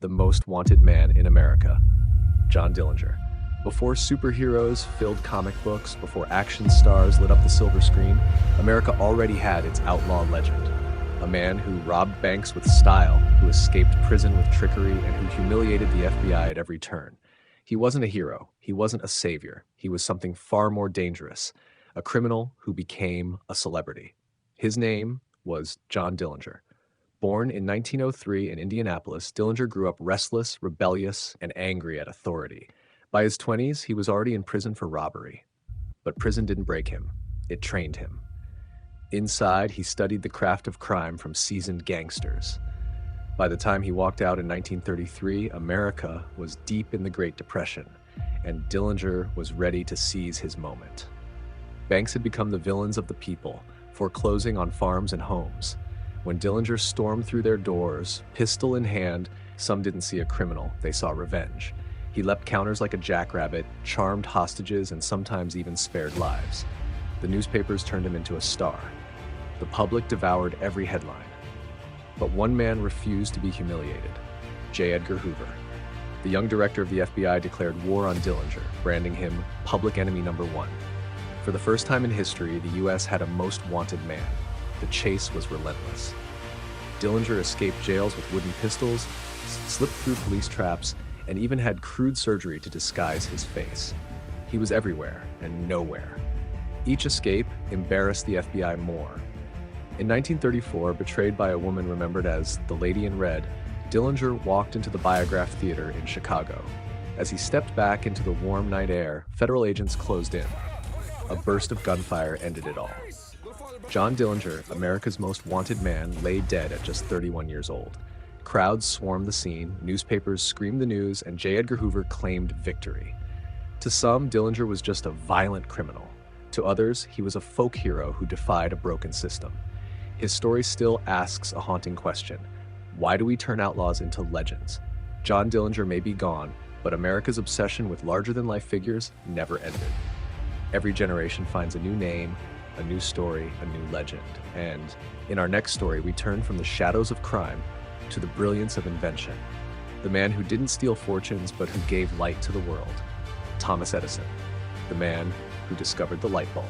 the most wanted man in America, John Dillinger. Before superheroes filled comic books, before action stars lit up the silver screen, America already had its outlaw legend. A man who robbed banks with style, who escaped prison with trickery, and who humiliated the FBI at every turn. He wasn't a hero. He wasn't a savior. He was something far more dangerous, a criminal who became a celebrity. His name was John Dillinger. Born in 1903 in Indianapolis, Dillinger grew up restless, rebellious, and angry at authority. By his 20s, he was already in prison for robbery. But prison didn't break him. It trained him. Inside, he studied the craft of crime from seasoned gangsters. By the time he walked out in 1933, America was deep in the Great Depression, and Dillinger was ready to seize his moment. Banks had become the villains of the people, foreclosing on farms and homes. When Dillinger stormed through their doors, pistol in hand, some didn't see a criminal, they saw revenge. He leapt counters like a jackrabbit, charmed hostages, and sometimes even spared lives. The newspapers turned him into a star. The public devoured every headline. But one man refused to be humiliated: J. Edgar Hoover. The young director of the FBI declared war on Dillinger, branding him public enemy number one. For the first time in history, the U.S. had a most wanted man. The chase was relentless. Dillinger escaped jails with wooden pistols, slipped through police traps, and even had crude surgery to disguise his face. He was everywhere and nowhere. Each escape embarrassed the FBI more. In 1934, betrayed by a woman remembered as the Lady in Red, Dillinger walked into the Biograph Theater in Chicago. As he stepped back into the warm night air, federal agents closed in. A burst of gunfire ended it all. John Dillinger, America's most wanted man, lay dead at just 31 years old. Crowds swarmed the scene, newspapers screamed the news, and J. Edgar Hoover claimed victory. To some, Dillinger was just a violent criminal. To others, he was a folk hero who defied a broken system. His story still asks a haunting question: why do we turn outlaws into legends? John Dillinger may be gone, but America's obsession with larger-than-life figures never ended. Every generation finds a new name, a new story, a new legend. And in our next story, we turn from the shadows of crime to the brilliance of invention. The man who didn't steal fortunes, but who gave light to the world. Thomas Edison, the man who discovered the light bulb.